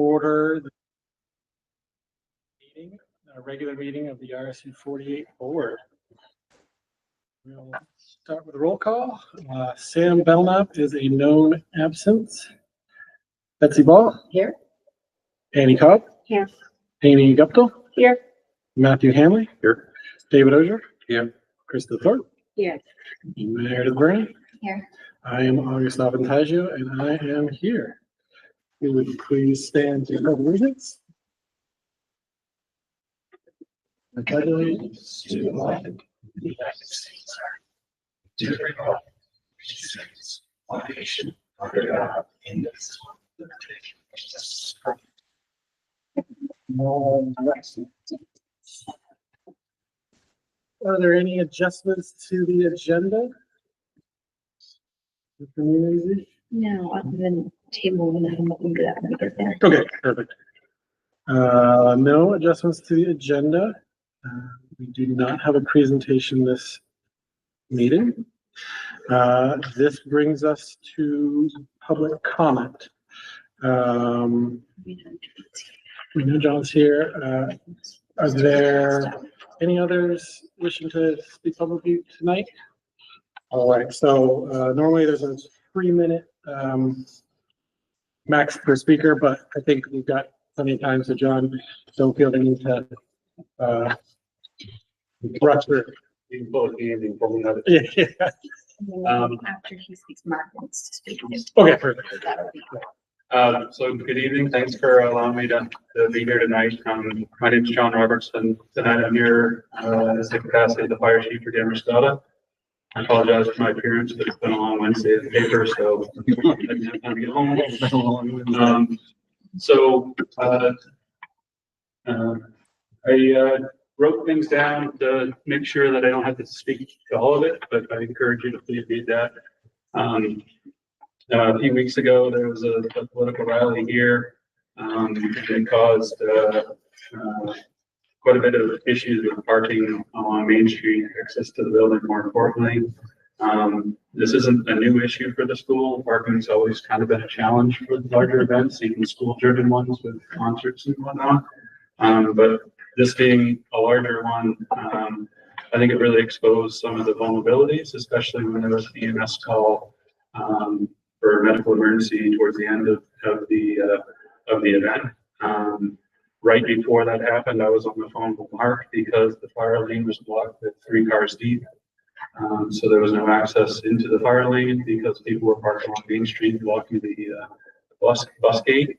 order the meeting, a regular meeting of the RSU 48 board. We'll start with a roll call. Sam Belknap is a known absence. Betsy Ball. Here. Annie Cobb. Here. Amy Guptill. Here. Matthew Hanley. Here. David Osier. Here. Krista Thorpe. Here. Meredith Burney. Here. I am August Avantaggio, and I am here. You would please stand to the allegiance. I pledge allegiance to the flag of the United States, to the republic which stands one nation under God, indivisible, with liberty and justice for all. Are there any adjustments to the agenda? No, other than table, and then we'll do that when we get there. Okay, perfect. No adjustments to the agenda. We do not have a presentation this meeting. This brings us to public comment. We know John's here. Are there any others wishing to speak publicly tonight? All right, so normally there's a 3-minute max per speaker, but I think we've got plenty of time, so John, don't feel the need to rush through. You can both be anything from another. Yeah. After he speaks, Mark wants to speak. Okay, perfect. So good evening. Thanks for allowing me to be here tonight. My name is John Robertson. Tonight I'm here as the capacity of the fire chief for Denver-Scott. I apologize for my appearance, but it's been a long Wednesday at the paper, so I didn't have time to get home. I wrote things down to make sure that I don't have to speak to all of it, but I encourage you to please read that. A few weeks ago, there was a political rally here. It caused quite a bit of issues with parking along Main Street, access to the building, more importantly. This isn't a new issue for the school. Parking's always kind of been a challenge for larger events, even school-driven ones with concerts and whatnot. But this being a larger one, I think it really exposed some of the vulnerabilities, especially when there was an EMS call for a medical emergency towards the end of the event. Right before that happened, I was on the phone with Mark because the fire lane was blocked with 3 cars deep. So there was no access into the fire lane because people were parked on Main Street blocking the bus gate.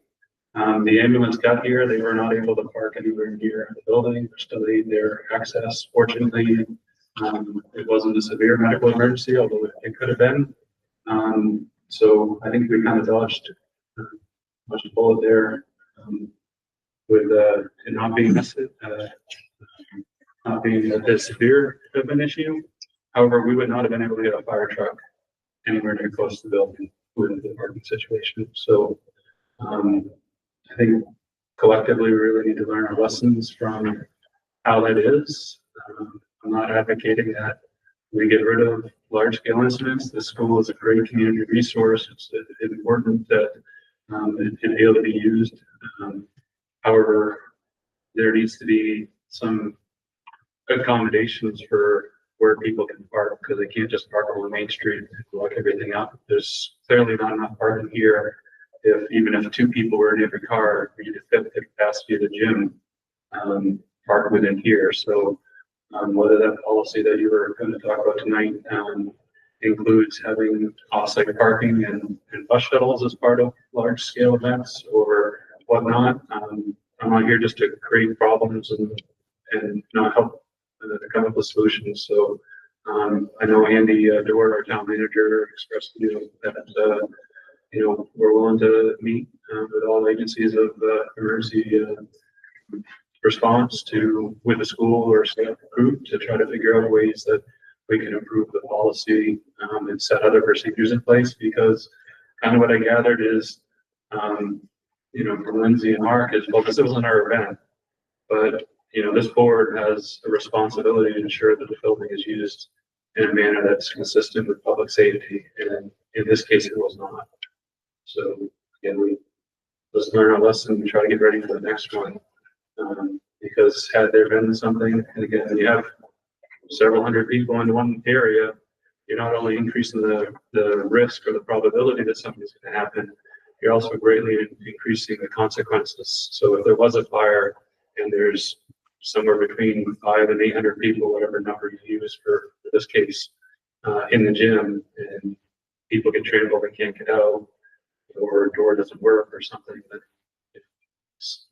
The ambulance got here. They were not able to park anywhere near the building. They still delayed their access. Fortunately, it wasn't a severe medical emergency, although it could have been. So I think we kind of dodged a bullet there. With it not being as severe of an issue. However, we would not have been able to get a fire truck anywhere near close to the building with the parking situation. So I think collectively we really need to learn our lessons from how that is. I'm not advocating that we get rid of large scale incidents. The school is a great community resource. It's important that it can be able to be used. However, there needs to be some accommodations for where people can park because they can't just park on Main Street and block everything up. There's clearly not enough parking here. Even if 2 people were in every car, we need to fit the capacity of the gym park within here. So whether that policy that you were going to talk about tonight includes having off-site parking and bus shuttles as part of large scale events or whatnot. I'm not here just to create problems and not help to come up with solutions. So I know Andy Dewar, our town manager, expressed to you that we're willing to meet with all agencies of emergency response with the school or staff group to try to figure out ways that we can improve the policy and set other procedures in place. Because kind of what I gathered is from Lindsay and Mark is, well, this wasn't our event, but this board has a responsibility to ensure that the building is used in a manner that's consistent with public safety, and in this case, it was not. So again, we let's learn our lesson and try to get ready for the next one. Because had there been something, and again, when you have several hundred people in one area, you're not only increasing the risk or the probability that something's going to happen, you're also greatly increasing the consequences. So if there was a fire and there's somewhere between 500 and 800 people, whatever number you use for this case, in the gym, and people get trampled and can't get out, or a door doesn't work or something, then it's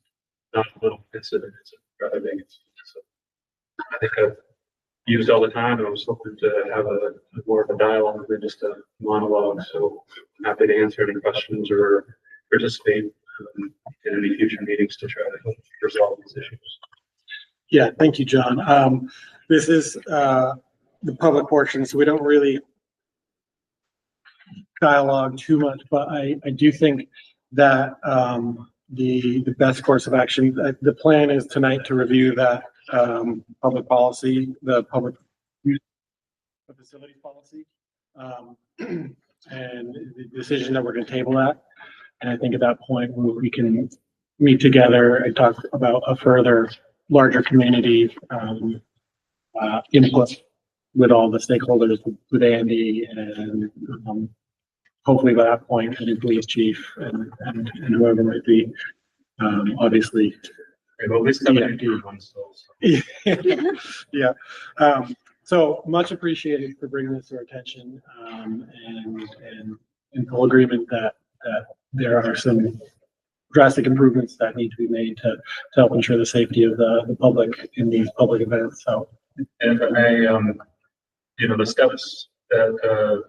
not a little incident, it's a rather big incident. So I think I've used all the time, and I was hoping to have a more of a dialogue than just a monologue. So I'm happy to answer any questions or participate in any future meetings to try to resolve these issues. Yeah, thank you, John. This is the public portion, so we don't really dialogue too much, but I do think that the best course of action, the plan is tonight to review that public policy, the public use of facilities policy, and the decision that we're going to table that. And I think at that point we can meet together and talk about a further larger community input with all the stakeholders, with Andy, and hopefully by that point, the new police chief and whoever might be, obviously. Well, at least one still. Yeah. So much appreciated for bringing this to our attention, and in full agreement that there are some drastic improvements that need to be made to help ensure the safety of the public in these public events. So, and if I may, the steps that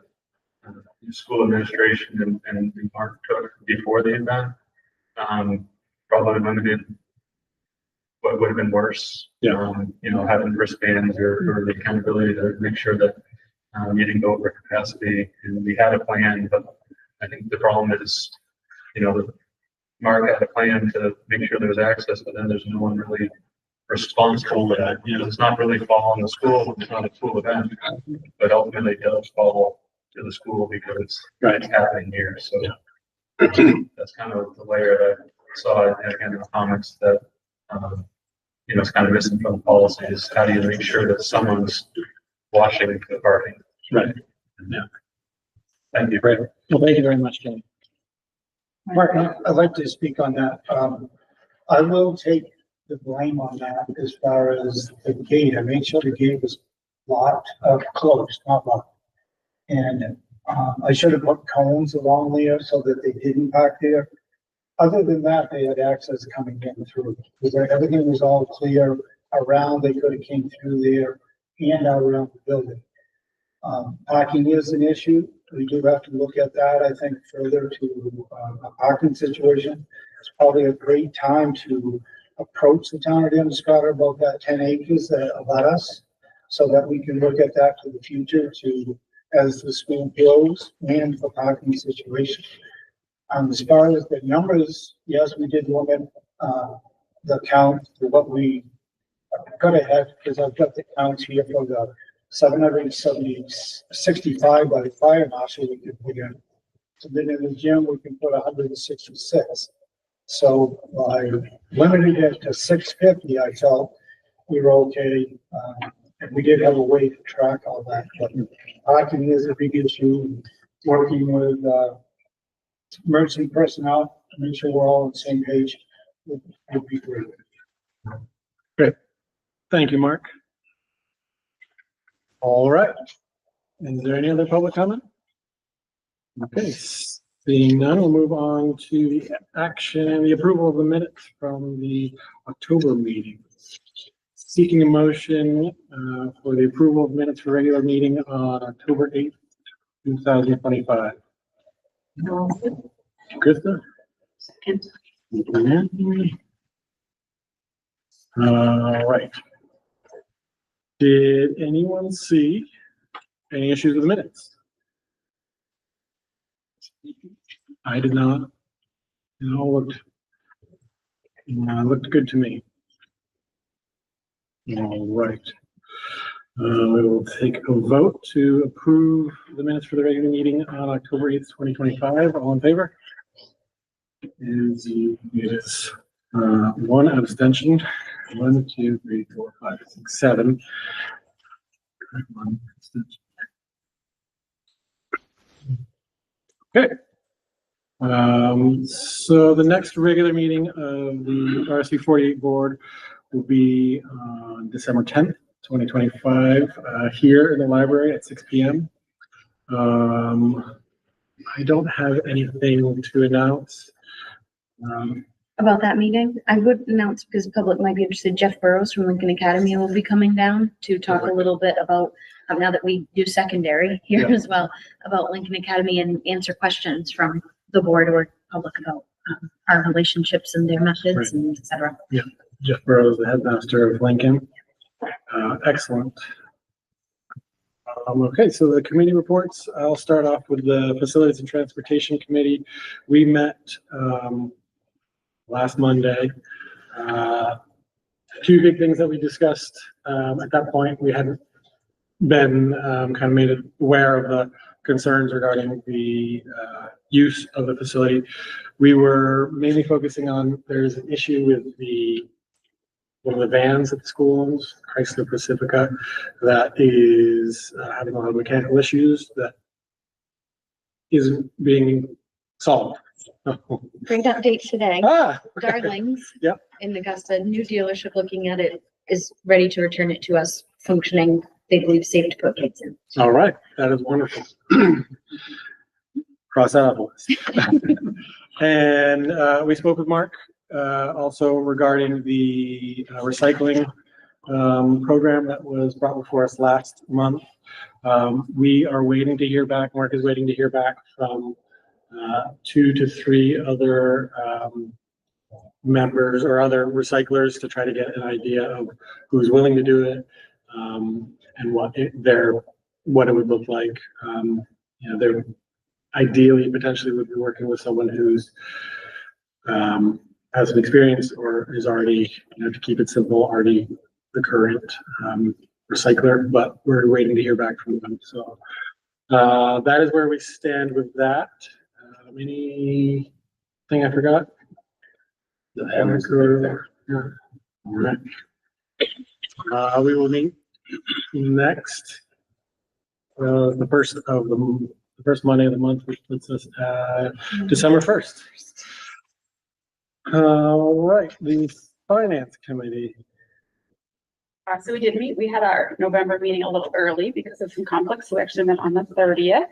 school administration and Mark took before the event probably limited what would have been worse. Yeah. Having wristbands or the accountability to make sure that you didn't go over capacity. And we had a plan, but I think the problem is, Mark had a plan to make sure there was access, but then there's no one really responsible for that. It's not really fall on the school. It's not a school event, but ultimately it does fall to the school because it's happening here. So that's kind of the layer that I saw again in the comments that it's kind of missing from the policy is how do you make sure that someone's watching the party? Right. Yeah. Thank you. Great. Well, thank you very much, Kenny. Mark, I'd like to speak on that. I will take the blame on that as far as the gate. I made sure the gate was locked, closed, not locked. And I should have put cones along there so that they didn't park there. Other than that, they had access coming in through. Everything was all clear around. They could have came through there and out around the building. Parking is an issue. We do have to look at that, I think, further to a parking situation. It's probably a great time to approach the town of Damascotta about that 10 acres that about us, so that we can look at that for the future as the school grows and the parking situation. As far as the numbers, yes, we did limit the count to what we got ahead, because I've got the counts here for the 765 by the fire marshal we can put in. So then in the gym, we can put 166. So I limited it to 650. I felt we were okay. And we did have a way to track all that. But parking is a big issue. Working with emergency personnel to make sure we're all on the same page would be great. Great. Thank you, Mark. All right. Is there any other public comment? Okay, seeing none, we'll move on to the action, the approval of the minutes from the October meeting. Seeking a motion for the approval of minutes for regular meeting on October 8th, 2025. Krista? Second. All right. Did anyone see any issues with the minutes? I did not. It all looked good to me. All right. We will take a vote to approve the minutes for the regular meeting on October 8th, 2025. All in favor? is one abstention. 1, 2, 3, 4, 5, 6, 7. One abstention. Okay. So the next regular meeting of the RSU 48 board will be on December 10th, 2025, here in the library at 6 p.m. I don't have anything to announce. About that meeting, I would announce, because the public might be interested, Jeff Burrows from Lincoln Academy will be coming down to talk a little bit about, now that we do secondary here Yeah. as well, about Lincoln Academy and answer questions from the board or public about our relationships and their methods Right. and et cetera. Jeff Burrows, the headmaster of Lincoln. Excellent. Okay, so the committee reports, I'll start off with the Facilities and Transportation Committee. We met last Monday. Two big things that we discussed at that point. We hadn't been kind of made aware of the concerns regarding the use of the facility. We were mainly focusing on, there's an issue with one of the vans at the school owns, Chrysler Pacifica, that is having a lot of mechanical issues that isn't being solved. Great update today. Okay. Darlings. Yep. In Augusta, new dealership looking at it is ready to return it to us functioning, they believe safe to put kids in. All right, that is wonderful. Cross that off the list. And we spoke with Mark also regarding the recycling program that was brought before us last month. We are waiting to hear back. Mark is waiting to hear back from 2 to 3 other members or other recyclers to try to get an idea of who's willing to do it and what it would look like. They're ideally potentially would be working with someone who's has an experience or is already, to keep it simple, already the current recycler, but we're waiting to hear back from them. So that is where we stand with that. Anything I forgot? Yeah. All right. We will meet next the first Monday of the month, which puts us December 1st. All right, the Finance Committee. So we did meet. We had our November meeting a little early because of some conflicts. So we actually met on the 30th.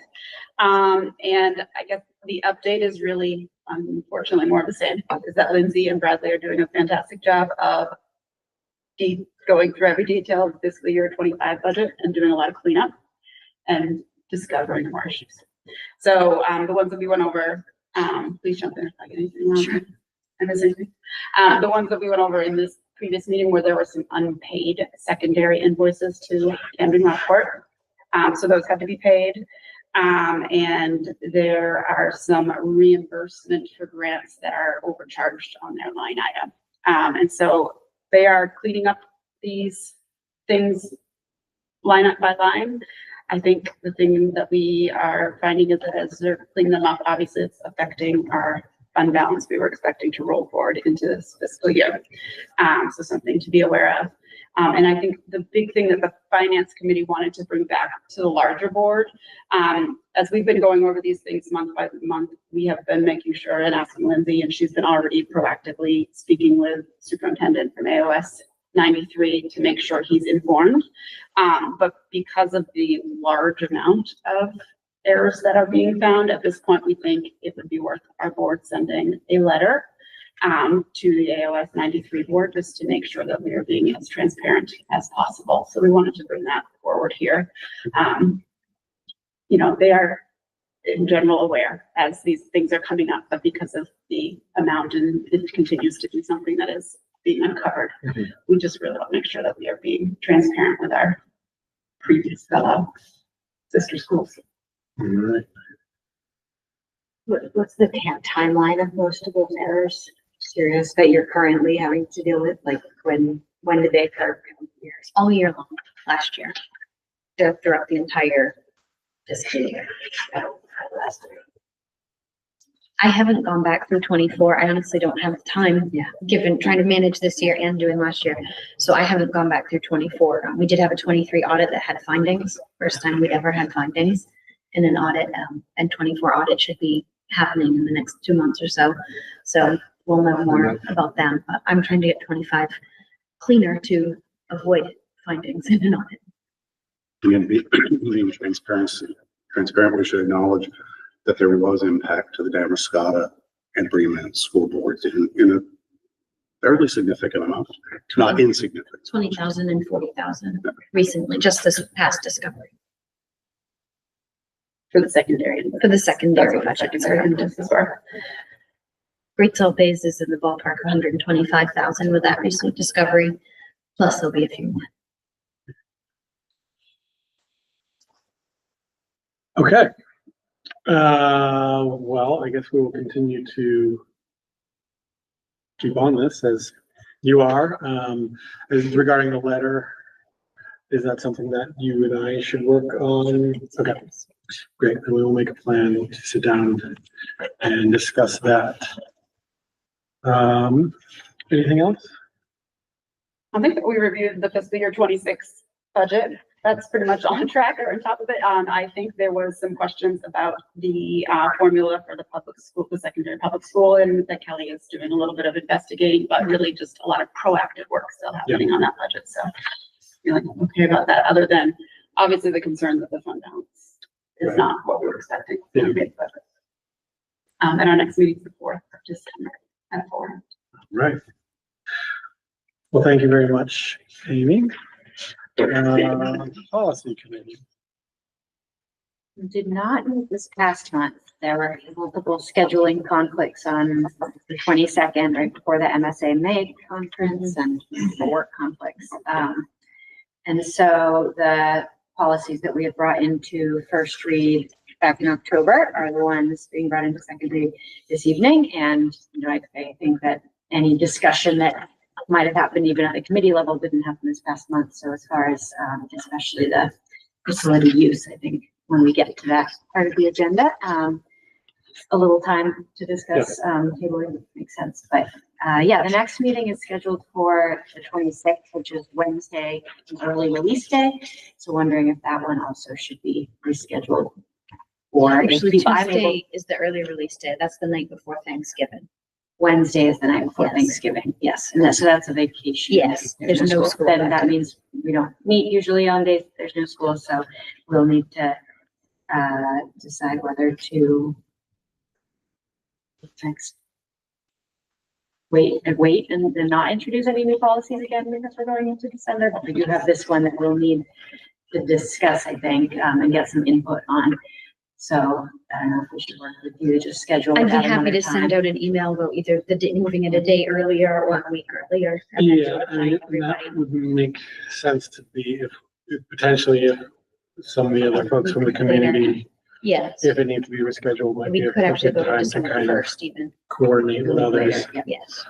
And I guess the update is really, unfortunately, more of the same, is that Lindsay and Bradley are doing a fantastic job of going through every detail of the fiscal year 25 budget and doing a lot of cleanup and discovering more issues. So the ones that we went over, please jump in if I get anything wrong. Sure. I miss anything. The ones that we went over in this previous meeting where there were some unpaid secondary invoices to Camden Rockport. So those had to be paid. And there are some reimbursement for grants that are overcharged on their line item. And so they are cleaning up these things line up by line. I think the thing that we are finding is that as they're cleaning them up, obviously it's affecting our fund balance we were expecting to roll forward into this fiscal year. So something to be aware of. And I think the big thing that the Finance Committee wanted to bring back to the larger board, as we've been going over these things month by month, we have been making sure and asking Lindsay, and she's been already proactively speaking with Superintendent from AOS 93 to make sure he's informed. But because of the large amount of errors that are being found at this point, we think it would be worth our board sending a letter to the AOS 93 board just to make sure that we are being as transparent as possible. So we wanted to bring that forward here. They are in general aware as these things are coming up, but because of the amount and it continues to be something that is being uncovered, we just really want to make sure that we are being transparent with our previous fellow sister schools. All right. What's the timeline of most of those errors? Serious that you're currently having to deal with? Like when did they occur? Years? All year long, last year. Throughout the entire fiscal year. I haven't gone back through 24. I honestly don't have the time. Yeah. Given trying to manage this year and doing last year. So I haven't gone back through 24. We did have a 23 audit that had findings. First time we'd ever had findings in an audit. And 24 audit should be happening in the next 2 months or so. So we'll know more about them. But I'm trying to get 25 cleaner to avoid findings in an audit. Again, being transparent, we should acknowledge that there was impact to the Damascotta and Bremen school boards in a fairly significant amount, not insignificant. 20,000 and 40,000 recently, just this past discovery For the secondary. for the secondary That's what the budget. secondary instances were. Great Salt Bays is in the ballpark of 125,000 with that recent discovery. Plus there'll be a few more. Okay. Well, I guess we will continue to keep on this as you are. As regarding the letter, is that something that you and I should work on? Okay, great. Then we will make a plan to sit down and discuss that. Anything else? I think that we reviewed the fiscal year 26 budget. That's pretty much on track or on top of it. I think there was some questions about the formula for the public school, the secondary public school, and that Kelly is doing a little bit of investigating, but really just a lot of proactive work still happening on that budget. So feeling okay about that, other than obviously the concern that the fund balance is not what we were expecting. Yeah. And our next meeting is the 4th of December at 4. Right. Well, thank you very much, Amy. Policy committee. Did not meet this past month. There were multiple scheduling conflicts on the 22nd, right before the MSA May conference, and the work conflicts. And so the policies that we have brought into first read back in October are the ones being brought into second read this evening. And I think that any discussion that might have happened even at the committee level didn't happen this past month. So as far as especially the facility use, I think when we get to that part of the agenda, a little time to discuss tabling makes sense. But yeah, the next meeting is scheduled for the 26th, which is Wednesday, an early release day. So wondering if that one also should be rescheduled. Or Actually, if I'm able, Tuesday is the early release day. That's the night before Thanksgiving. Wednesday is the night before Yes. Thanksgiving. Yes, and so that's a vacation. Yes, there's no school Then that that day. means we don't meet usually on days there's no school, so we'll need to decide whether to next wait and then not introduce any new policies again because we're going into December. But we do have this one that we'll need to discuss, I think, and get some input on. So I don't know if we should work with you to just schedule. I'd it be at happy another to send time. out an email about either the day, moving it a day earlier or a week earlier. Yeah, and that would make sense to be if potentially if some of the other folks from the community, Yes, if it needs to be rescheduled, might we be a could actually good go to time to December kind of 1st even. coordinate with others, Yes.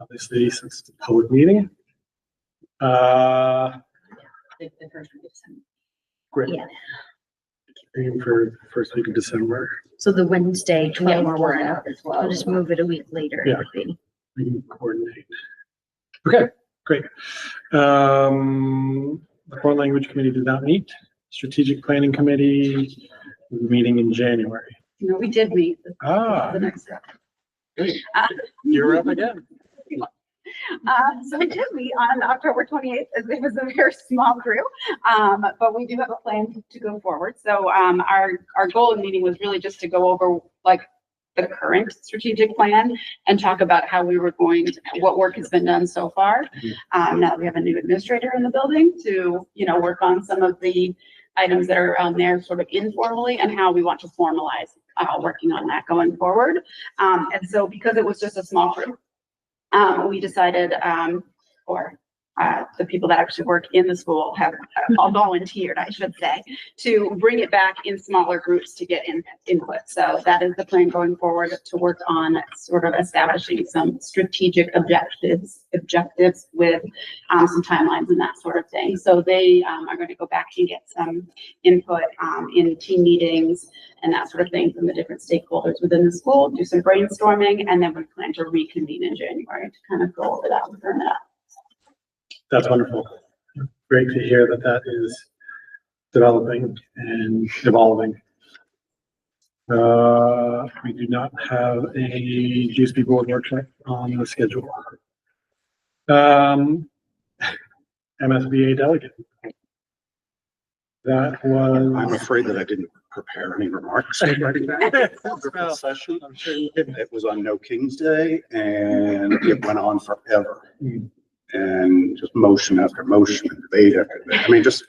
obviously, since it's a public meeting. The first week of December. Great. Yeah. Aim for first week of December. So the Wednesday, Yeah, 12 we're working out as well. I'll just move it a week later. Yeah. Would be. We can coordinate. Okay, great. The foreign language committee did not meet. Strategic planning committee meeting in January. No, we did meet the next step. Great. You're up again. So we did meet on October 28th. It was a very small group, but we do have a plan to go forward. So our goal in the meeting was really just to go over like the current strategic plan and talk about how we were going to, what work has been done so far. Now that we have a new administrator in the building to, work on some of the items that are on there sort of informally and how we want to formalize working on that going forward. And so because it was just a small group, we decided, or the people that actually work in the school have all volunteered, I should say, to bring it back in smaller groups to get input. So that is the plan going forward, to work on sort of establishing some strategic objectives with some timelines and that sort of thing. So they are going to go back and get some input in team meetings and that sort of thing from the different stakeholders within the school, do some brainstorming, and then we plan to reconvene in January to kind of go over that and firm it up. That's wonderful. Great to hear that that is developing and evolving. We do not have a GSP board workshop on the schedule. MSBA delegate. That I'm was. afraid that I didn't prepare any remarks regarding that wonderful session. I'm sure you can. It was on No King's Day and it went on forever. And just motion after motion and debate after debate. I mean, just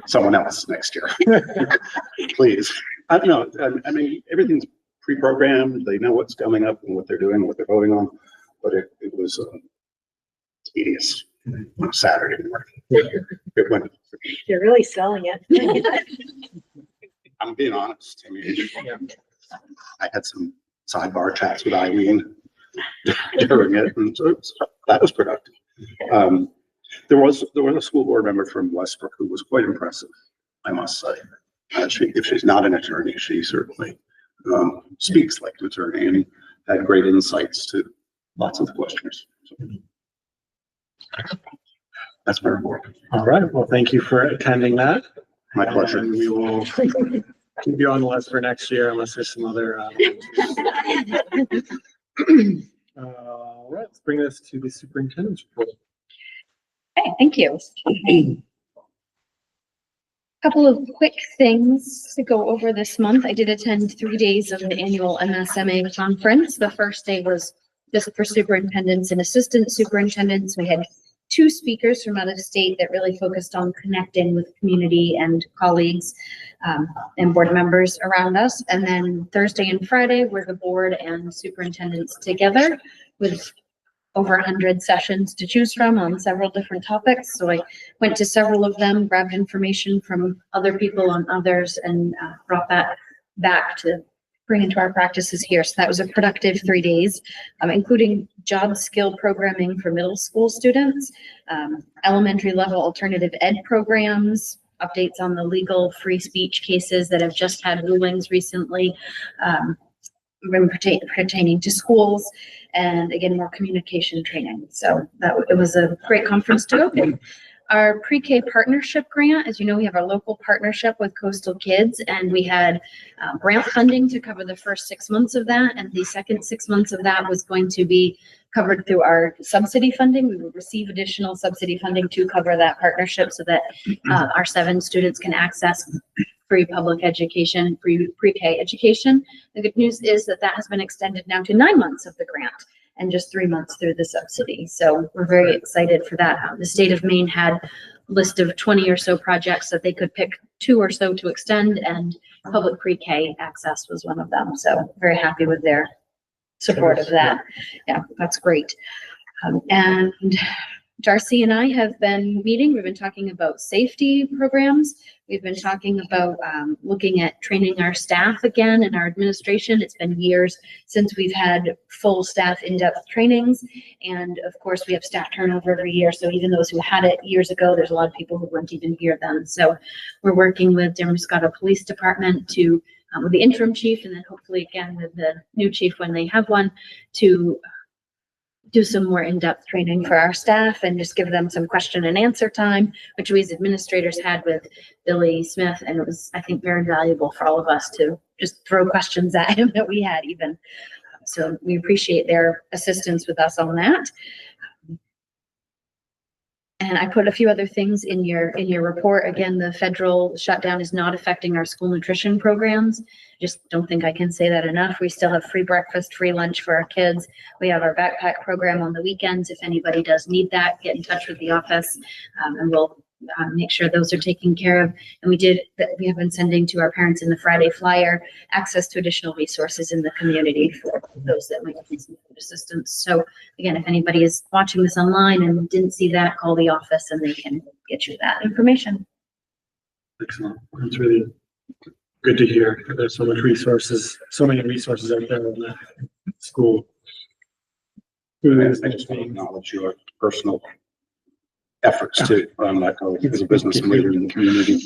someone else next year, please. I don't know. I mean, everything's pre-programmed. They know what's coming up and what they're doing, what they're voting on. But it was tedious on a Saturday morning. It went. You're really selling it. I'm being honest. I mean, I had some sidebar chats with Eileen during it, and so that was productive. There was a school board member from Westbrook who was quite impressive, I must say. If she's not an attorney, she certainly speaks like an attorney and had great insights to lots of the questioners. So, that's my report. All right. Well, thank you for attending that. My pleasure. And we will keep you on the list for next year unless there's some other. All right, let's bring this to the superintendent's report. Okay, thank you. Couple of quick things to go over this month. I did attend 3 days of the annual MSMA conference. The first day was just for superintendents and assistant superintendents. We had 2 speakers from out of state that really focused on connecting with community and colleagues and board members around us. And then Thursday and Friday were the board and superintendents together with over 100 sessions to choose from on several different topics. So I went to several of them, grabbed information from other people on others, and brought that back to bring into our practices here. So that was a productive 3 days, including job skill programming for middle school students, elementary level alternative ed programs, updates on the legal free speech cases that have just had rulings recently, pertaining to schools, and again, more communication training. So it was a great conference to go to. Our pre-K partnership grant, as you know, we have our local partnership with Coastal Kids, and we had grant funding to cover the first 6 months of that, and the second 6 months of that was going to be covered through our subsidy funding. We would receive additional subsidy funding to cover that partnership so that our 7 students can access free public education, free pre-K education. The good news is that has been extended now to 9 months of the grant and just 3 months through the subsidy. So we're very excited for that. The state of Maine had a list of 20 or so projects that they could pick 2 or so to extend, and public pre-K access was one of them. So very happy with their support of that. Yeah, that's great. And Darcy and I have been meeting. We've been talking about safety programs. We've been talking about looking at training our staff again and our administration. It's been years since we've had full staff in-depth trainings. And of course, we have staff turnover every year. So even those who had it years ago, there's a lot of people who weren't even here then. So we're working with Damascotta Police Department to, with the interim chief, and then hopefully again with the new chief when they have one, to do some more in-depth training for our staff and just give them some question and answer time, which we as administrators had with Billy Smith. And it was, I think, very valuable for all of us to just throw questions at him that we had even. So we appreciate their assistance with us on that. And I put a few other things in your report. Again, the federal shutdown is not affecting our school nutrition programs. Just don't think I can say that enough. We still have free breakfast, free lunch for our kids. We have our backpack program on the weekends. If anybody does need that, get in touch with the office, and we'll make sure those are taken care of. And we have been sending to our parents in the Friday flyer access to additional resources in the community for those that might need some food assistance. So again, if anybody is watching this online and didn't see that, call the office and they can get you that information. Excellent. It's really good to hear. There's so many resources out there in the school. I just want to acknowledge your personal efforts to run that as a business leader in the community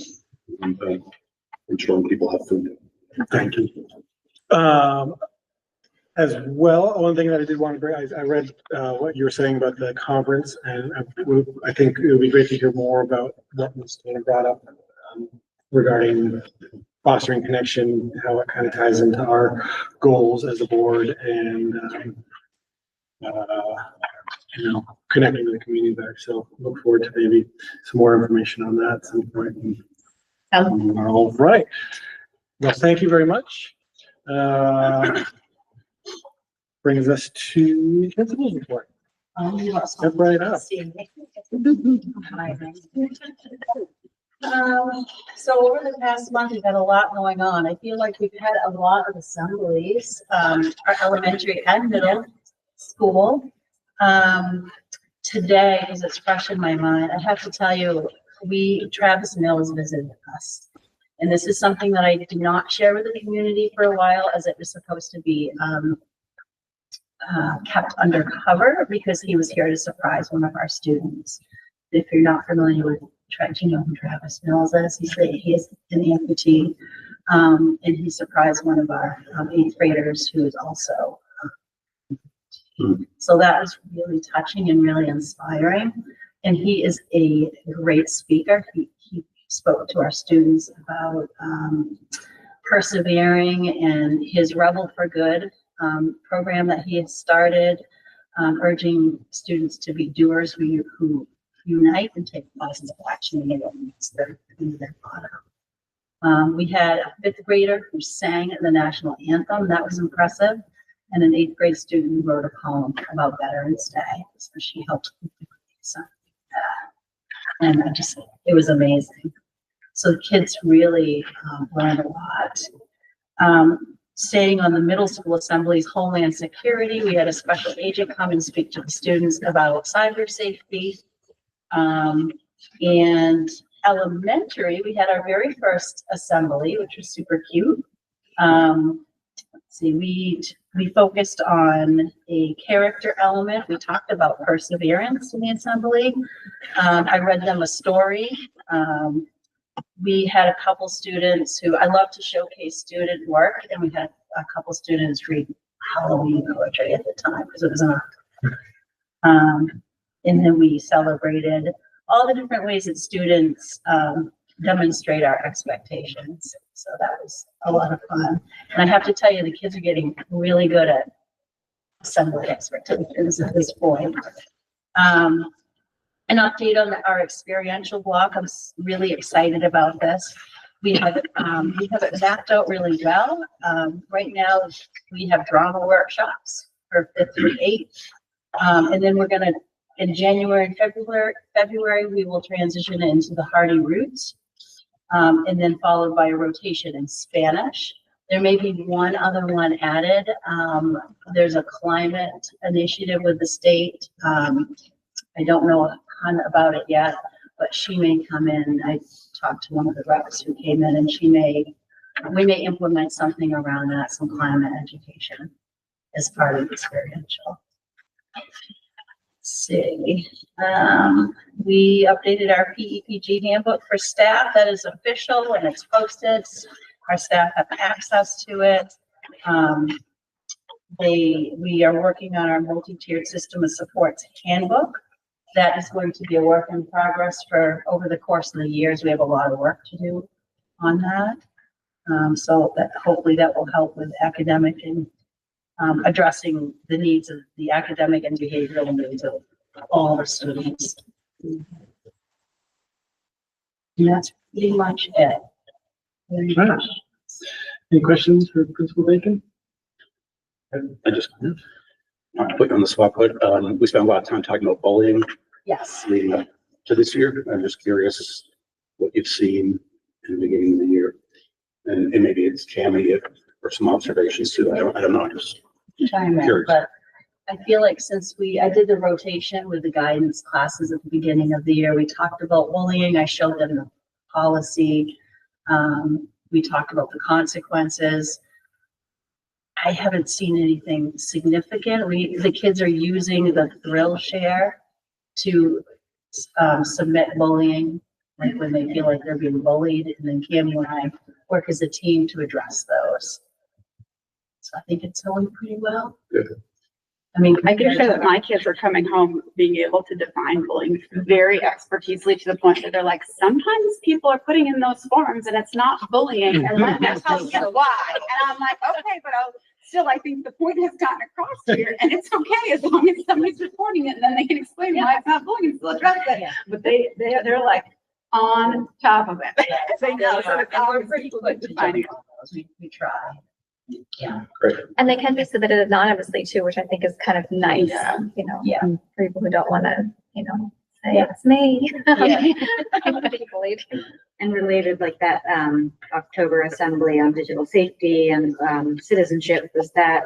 and ensuring people have food. Thank you. As well, one thing that I did want to bring, I read what you were saying about the conference, and I think it would be great to hear more about what was brought up regarding fostering connection, how it kind of ties into our goals as a board, and connecting to the community better. So look forward to maybe some more information on that at some point. All right. Well, thank you very much. Brings us to principal's report. Step right up. So over the past month, we've had a lot going on. I feel like we've had a lot of assemblies, our elementary and middle school. Today, because it's fresh in my mind, I have to tell you, Travis Mills visited us. And this is something that I did not share with the community for a while, as it was supposed to be kept undercover, because he was here to surprise one of our students. If you're not familiar with you know who Travis Mills is, he is an amputee, and he surprised one of our 8th graders who is also. So that was really touching and really inspiring. And he is a great speaker. He spoke to our students about persevering and his Rebel for Good program that he had started, urging students to be doers who unite and take positive action in their motto. We had a 5th grader who sang the national anthem. That was impressive. And an 8th grade student who wrote a poem about Veterans Day. So she helped something like that. And it was amazing. So the kids really learned a lot. Staying on the middle school assemblies, Homeland Security, we had a special agent come and speak to the students about cyber safety. And elementary, we had our very first assembly, which was super cute. We focused on a character element. We talked about perseverance in the assembly. I read them a story. We had a couple students who, I love to showcase student work, and we had a couple students read Halloween poetry at the time because it was an October. And then we celebrated all the different ways that students demonstrate our expectations. So that was a lot of fun. And I have to tell you, the kids are getting really good at assembly expectations at this point. An update on our experiential block. I'm really excited about this. We have it mapped out really well. Right now, we have drama workshops for 5th through 8th. And then we're gonna, in January and February, we will transition into the Hardy Roots. And then followed by a rotation in Spanish. There may be one other one added. There's a climate initiative with the state. I don't know a ton about it yet, but she may come in. I talked to one of the reps who came in, and we may implement something around that, some climate education as part of the experiential. See, we updated our PEPG handbook for staff. That is official and it's posted. Our staff have access to it. We are working on our multi-tiered system of supports handbook. That is going to be a work in progress for over the course of the years. We have a lot of work to do on that. So that hopefully that will help with academic and addressing the needs of the academic and behavioral needs of all the students. And that's pretty much it. Right. Any questions for Principal Bacon? I just, not to put you on the spot, but we spent a lot of time talking about bullying Yes. leading up to this year? I'm just curious what you've seen in the beginning of the year. And maybe it's Tammy or some observations too. I don't know. Just chime in, curious. but I feel like since I did the rotation with the guidance classes at the beginning of the year, we talked about bullying. I showed them the policy. We talked about the consequences. I haven't seen anything significant. The kids are using the thrill share to submit bullying, like when they feel like they're being bullied, and then Cammy and I work as a team to address those. So I think it's going pretty well. Good. I mean, I can share that my kids are coming home being able to define bullying very expertisely to the point that they're like, sometimes people are putting in those forms and it's not bullying, and let me tell you why. And I'm like, okay, but still, I think the point has gotten across here, and it's okay as long as somebody's reporting it, and then they can explain why it's not bullying and still address it. Yeah. But they're like on top of it. They know, so it's And all we're pretty pretty quick quick to defining. jump on those. We try. Yeah. Great. And they can be submitted anonymously too, which I think is kind of nice, Yeah. you know, Yeah. for people who don't want to, you know, say Yeah. it's me. Yeah. I'm being bullied. And related, like that, October assembly on digital safety and, citizenship, was that,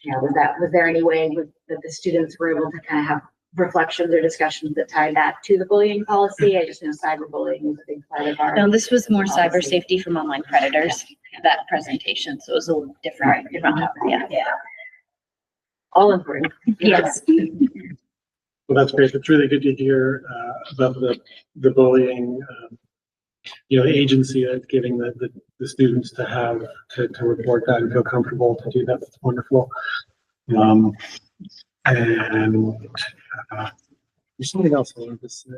was there any way that the students were able to kind of have reflections or discussions that tied that to the bullying policy? I just know cyberbullying is a big part of our. No, this was more cyber safety from online predators, that presentation, so it was a little different. Yeah. Yeah. All important. Yes. Well, that's great. It's really good to hear about the bullying, the agency that's giving the students to have to report that and feel comfortable to do that. That's wonderful. And there's something else I wanted to say.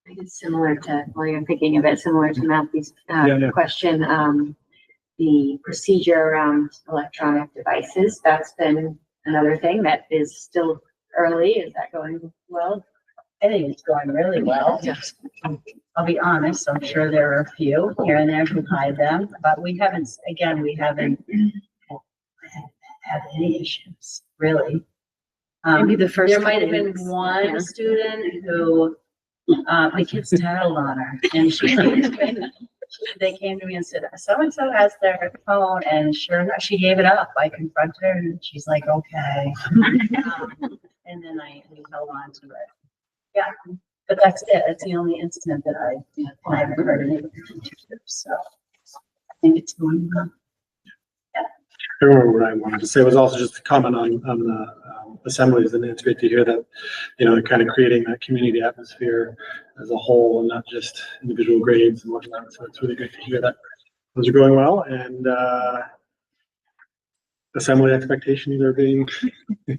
I think it's similar to, while you're thinking of it, similar to Matthew's Yeah. question, the procedure around electronic devices, that's been another thing that is still early. Is that going well? I think it's going really well. I'll be honest, I'm sure there are a few here and there who hide them, but we haven't had any issues, really. Maybe the first There might have couple been weeks, one yeah. student who, the kids tattled on her, and they came to me and said, so-and-so has their phone, and sure enough, she gave it up. I confronted her, and she's like, okay. And then we held on to it. Yeah, but that's it. That's the only incident that I haven't heard any of the teachers, so I think it's going well. I remember what I wanted to say was also just to comment on the assemblies, and it's great to hear that, they're kind of creating that community atmosphere as a whole and not just individual grades and whatnot. So it's really great to hear that those are going well, and assembly expectations are being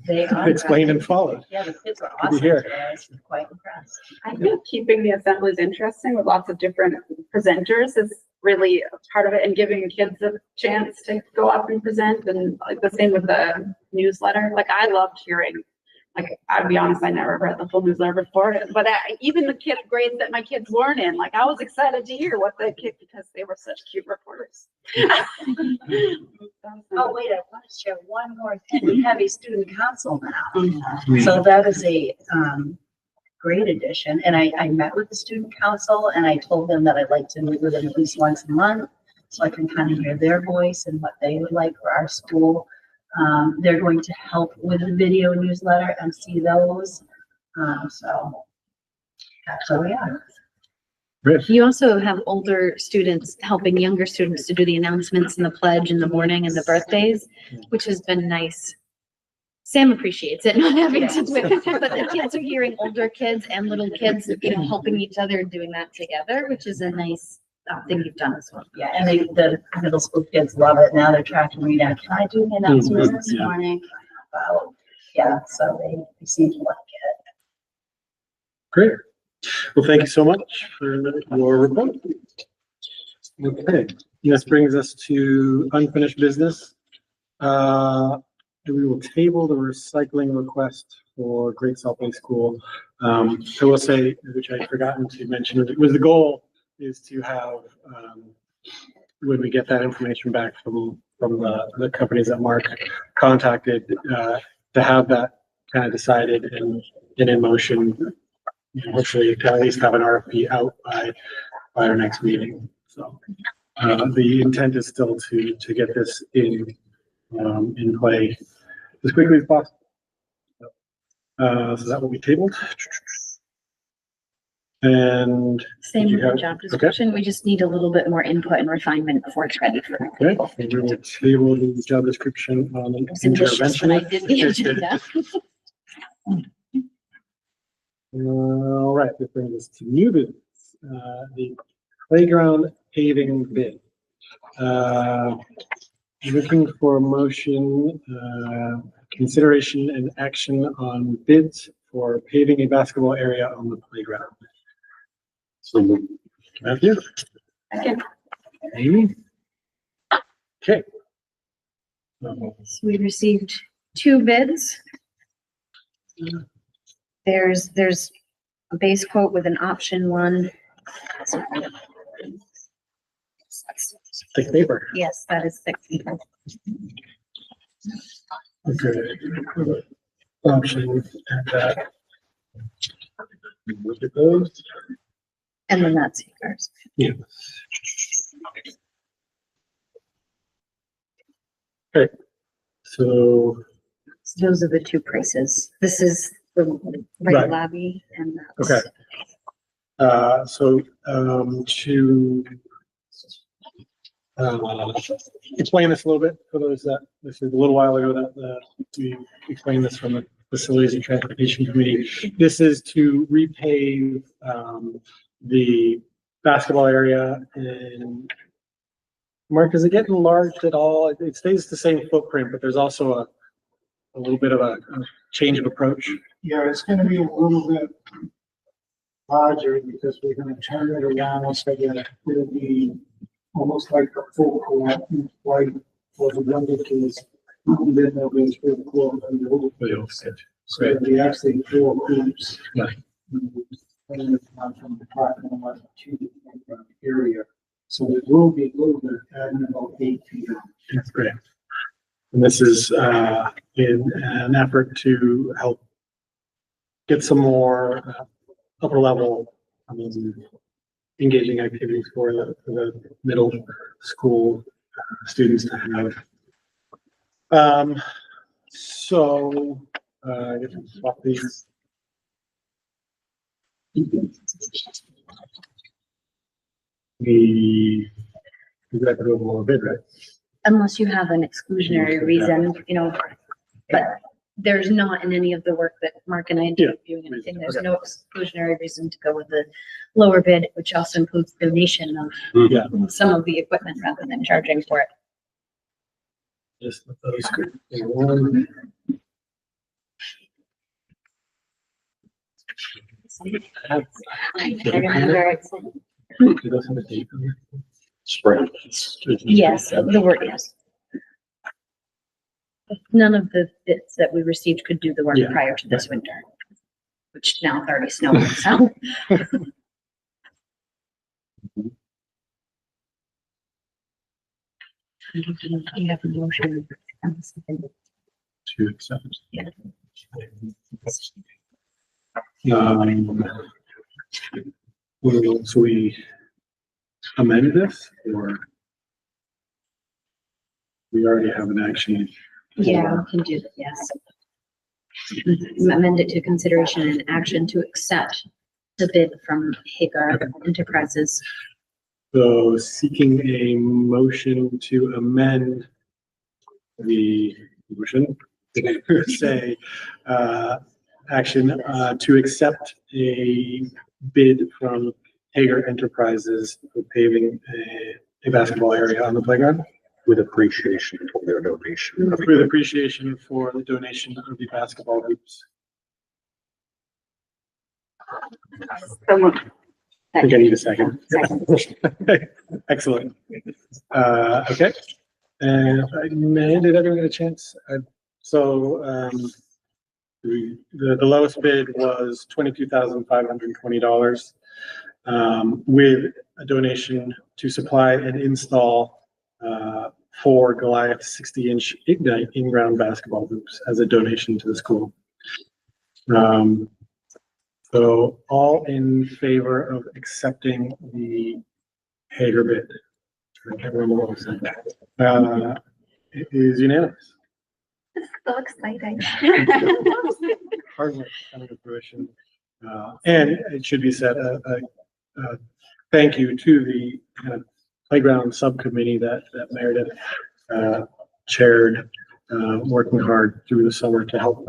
They are. explained and followed. Yeah, the kids were Good to awesome hear. today. I was quite impressed. I think keeping the assemblies interesting with lots of different presenters is really a part of it, and giving kids a chance to go up and present, and like the same with the newsletter. Like I loved hearing, like, I'll be honest, I never read the full newsletter before, but even the grades that my kids weren't in, like I was excited to hear what the kids, because they were such cute reporters. Oh, wait, I want to share one more thing. We have a student council now. So that is a great addition. And I met with the student council and I told them that I'd like to meet with them at least once a month, so I can kind of hear their voice and what they would like for our school. They're going to help with the video newsletter and see those. So that's where we are. You also have older students helping younger students to do the announcements and the pledge in the morning and the birthdays, which has been nice. Sam appreciates it, not having to do it, but the kids are hearing older kids and little kids, helping each other and doing that together, which is a nice thing you've done as well. Yeah, and the middle school kids love it. Now they're tracking me down. Can I do the announcements this Yeah. morning? Yeah, so they seem to like it. Great. Well, thank you so much for your report. Okay, this brings us to unfinished business. We will table the recycling request for Great Salt Lake School. I will say, which I'd forgotten to mention, was the goal is to have, when we get that information back from the companies that Mark contacted, to have that kind of decided and in motion. Hopefully, to at least have an RFP out by our next meeting. So the intent is still to get this in play as quickly as possible. So that will be tabled. And Same you with the have- job description. We just need a little bit more input and refinement before it's ready for. okay, we will table the job description on an It's ambitious when I intervention. did the agenda. All right, this brings us to new business, the playground paving bid. Looking for a motion, consideration and action on bids for paving a basketball area on the playground. So Matthew? Second. Amy? Okay. So we received 2 bids. There's a base quote with an option 1. Thick paper. Yes, that is thick. Okay. Option and that. Look at those. And then that's yours. Yeah. Okay. So, So those are the 2 prices. This is the right Right. lobby and that's. okay. To explain this a little bit for those that, this is a little while ago that we explained this from the Facilities and Transportation Committee. This is to repave the basketball area. And Mark, is it getting enlarged at all? It stays the same footprint, but there's also a little bit of a change of approach. Yeah, it's gonna be a little bit larger because we're gonna turn it around so that it'll be almost like a full court, like for the younger kids. And then they'll go through the court and the older kids. So it'll be actually 4 groups. Right. And it's not from the parking lot to the playground area. So it will be a little bit, adding about 8 feet. That's great. And this is in an effort to help get some more upper level, engaging activities for the middle school students to have. I guess we'll swap these. We got to go a little bit, right? Unless you have an exclusionary reason, but there's not in any of the work that Mark and I did doing anything. There's no exclusionary reason to go with the lower bid, which also includes donation of Yeah. some of the equipment rather than charging for it. Just let those go in one. I remember it's Do those have a date on there? spring. Yes, the word, yes. None of the bids that we received could do the work Yeah. prior to this winter, which now it's already snowing, so. You have a motion. To accept. Yeah. So we amend this, or we already have an action? Yeah, we can do that, yes. Amend it to consideration and action to accept the bid from Hagar Enterprises. So seeking a motion to amend the motion, say, action, to accept a bid from Hagar Enterprises for paving a basketball area on the playground. With appreciation for their donation. With appreciation for the donation of the basketball hoops. I think I need a second. Excellent. Okay. And if I may, did everyone get a chance? The lowest bid was $22,520, with a donation to supply and install 4 Goliath 60-inch Ignite in-ground basketball hoops as a donation to the school. So all in favor of accepting the Hager bid? I can't remember what was said. It is unanimous. So exciting. Hard work coming to fruition. And it should be said, thank you to the playground subcommittee that Meredith chaired, working hard through the summer to help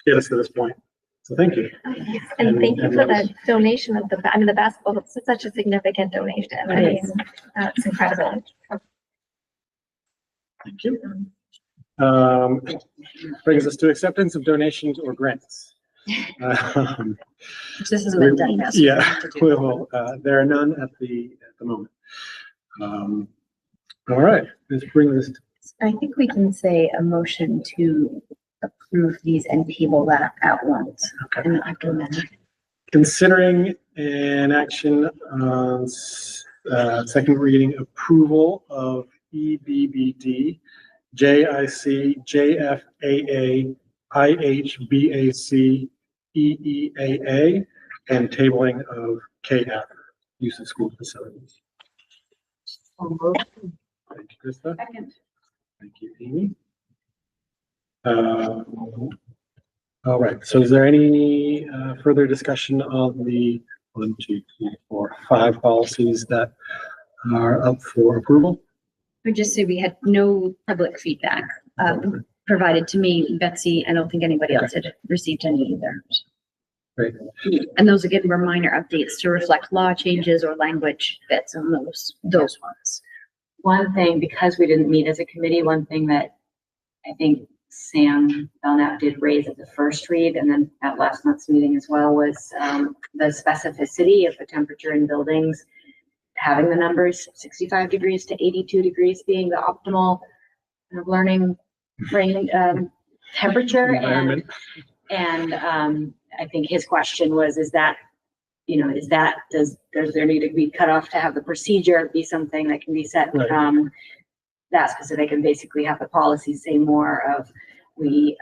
get us to this point. So thank you. And thank you for the donation of the basketball. It's such a significant donation. I mean, that's incredible. Thank you. Brings us to acceptance of donations or grants. This hasn't been done yet. so we Yeah, have to do we that. will. There are none at the moment. All right, let's bring this. I think we can say a motion to approve these and table that at once. Okay. And I can amend. Considering an action on second reading approval of EBBD, JIC, JFAA, IHBAC, EEAA, and tabling of KF, use of school facilities. Thank you, Krista. Second. Thank you, Amy. All right, so is there any further discussion of the 1, 2, 3, 4, 5 policies that are up for approval? I would just say we had no public feedback provided to me, Betsy. I don't think anybody else had received any either. Great. And those again were minor updates to reflect law changes or language bits on those ones. One thing, because we didn't meet as a committee, one thing that I think Sam Belknap did raise at the first read and then at last month's meeting as well was the specificity of the temperature in buildings, having the numbers 65 degrees to 82 degrees being the optimal kind of learning range, temperature. And I think his question was, is that, you know, does there need to be cut off to have the procedure be something that can be set Right. that specific, and basically have the policy say more of we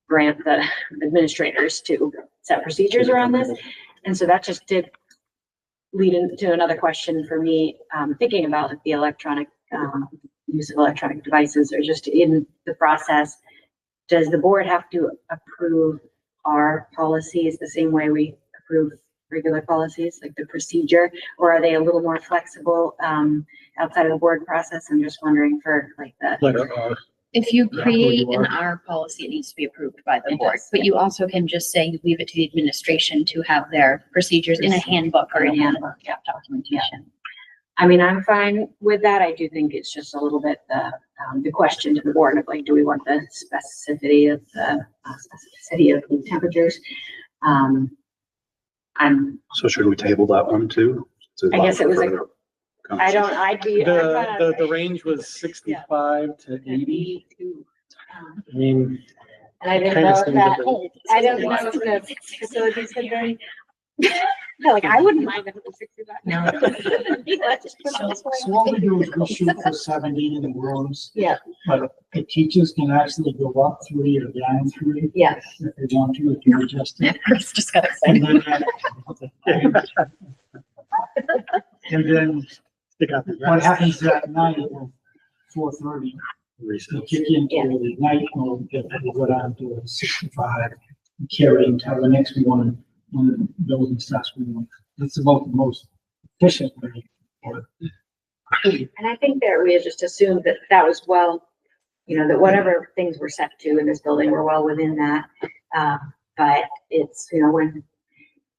grant the administrators to set procedures around this. And so that just did lead into another question for me, thinking about the electronic use of electronic devices, or just in the process. Does the board have to approve our policies the same way we approve regular policies, like the procedure, or are they a little more flexible outside of the board process? I'm just wondering for like the. Letter R. If you Yeah, create who you an are. R policy, it needs to be approved by the It board, does, but you also can just say you leave it to the administration to have their procedures in a handbook or in a Handbook, yeah. documentation. I mean, I'm fine with that. I do think it's just a little bit the question to the board of like, do we want the specificity of the temperatures? So should we table that one too? To I guess it was like- further I don't, conversation? I'd be. The range was 65 to 80. I mean, And I didn't Kind of know seems that, a bit- I don't know if the facilities had been. Yeah, like I wouldn't mind if it was 65. So what we do is we shoot for 70 in the rooms. Yeah. But the teachers can actually go up 3 or down 3 Yeah. if they want to, if you adjust it. Chris just got And excited. then stick out the what grass. happens at night at 4:30, Recess. you kick into the night mode, and you go down to 65, and carry until the next one when the building starts moving. That's about the most efficient way. And I think that we had just assumed that that was well, you know, that whatever things were set to in this building were well within that. But it's, you know, when,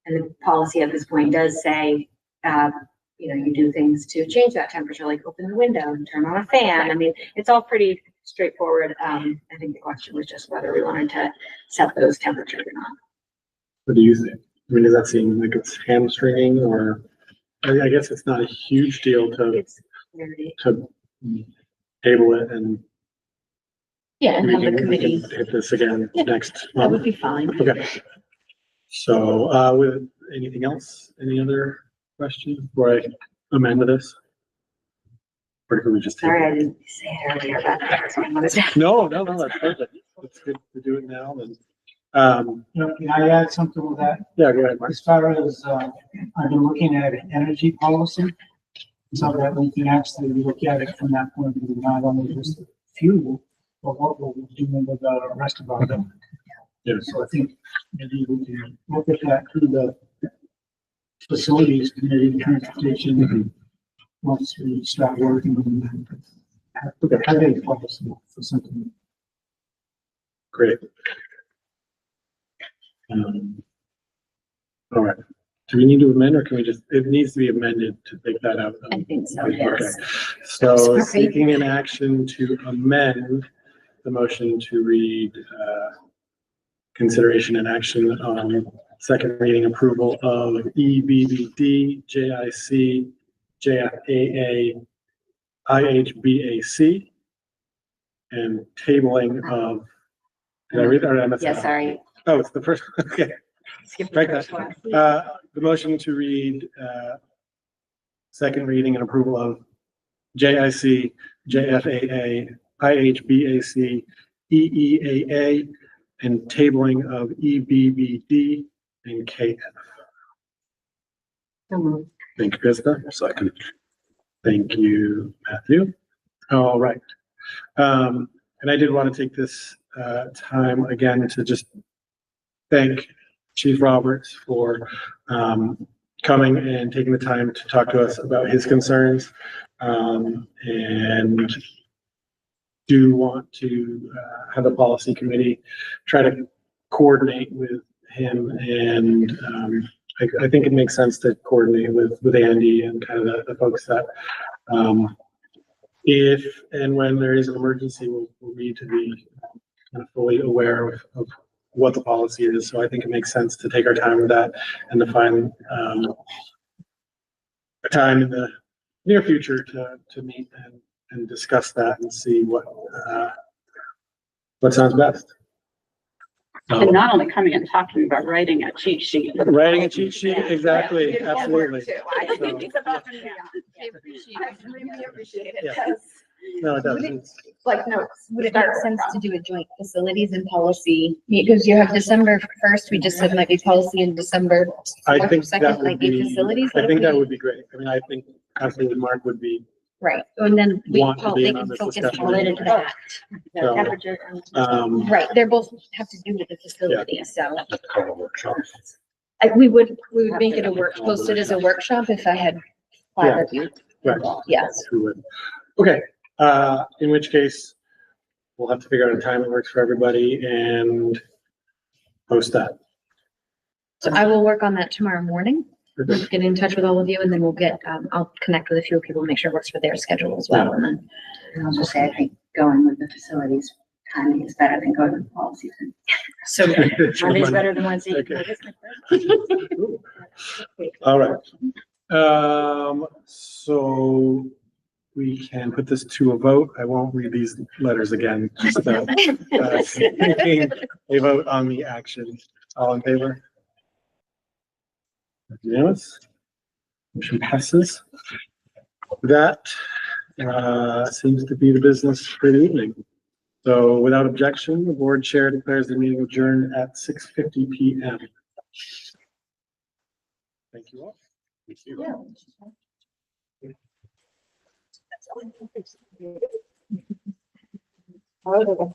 and the policy at this point does say, you know, you do things to change that temperature, like open the window and turn on a fan. I mean, it's all pretty straightforward. I think the question was just whether we wanted to set those temperatures or not. What do you think? I mean, does that seem like it's hamstringing, or I guess it's not a huge deal to It's very. table it and Yeah, and we have the can committee, hit this again next that would month. be fine. Okay. So, with anything else, any other questions before I amend this? Or can we just? table Sorry, I it? didn't say it earlier, but that's what I wanted to. No, that's perfect. it's good to do it now then. Can I add something with that? Yeah, go ahead, Mark. As far as, I've been looking at energy policy, so that we can actually look at it from that point of view, not only just fuel, but what we're doing with the rest of our building. Yeah. So I think maybe we can look at that through the facilities committee, transportation, once we start working on that. I think policy for something. Great. All right. Do we need to amend or can we just, it needs to be amended to take that out? I think so, Okay. yes. So Sorry. seeking an action to amend the motion to read, consideration and action on second reading approval of EBBD, JIC, JFAA, IHBAC, and tabling of, did I read that or am I? Yeah, sorry. Oh, it's the first, okay. Skip the Right, first one. The motion to read, second reading and approval of JIC, JFAA, IHBAC, EEAA, and tabling of EBBD and KF. Thank you, Krista. Second. Thank you, Matthew. All right. And I did want to take this time again to just thank Chief Roberts for coming and taking the time to talk to us about his concerns. And do want to have a policy committee try to coordinate with him. And I think it makes sense to coordinate with Andy and kind of the folks that if and when there is an emergency, we'll need to be kind of fully aware of what the policy is. So I think it makes sense to take our time with that and to find a time in the near future to meet and discuss that and see what sounds best. And not only coming and talking about writing a cheat sheet. Writing a cheat sheet, Yeah. exactly, Yeah. absolutely. Too. I think it's above and beyond. I appreciate I really appreciate it. Yeah. Because, No, it doesn't. like, notes. Would it make sense to do a joint facilities and policy? Because you have December 1st, we just said might be policy in December. I think that 2nd would might be be, facilities. I What if think that we- would be great. I mean, I think absolutely Mark would be, Right, and then we, Want to be they in on can this focus discussion. related to that. So, Temperature and- Right, they're both have to do with the facility, so Call a workshop. we would make it a work, post it as a workshop if I had Yeah. 5 of you. right. Yes. Who would? Okay, in which case we'll have to figure out a time that works for everybody and post that. So I will work on that tomorrow morning. We'll get in touch with all of you and then we'll get, I'll connect with a few people, make sure it works for their schedule as well. And then And I'll just say, I think going with the facilities timing is better than going with the policies. so Monday's better than Wednesday. Okay. All right. So we can put this to a vote. I won't read these letters again, just seeking a vote on the action. All in favor? Unanimous? Motion passes. That seems to be the business for the evening. So without objection, the board chair declares the meeting adjourned at 6:50 PM. Thank you all. Thank you. Yeah.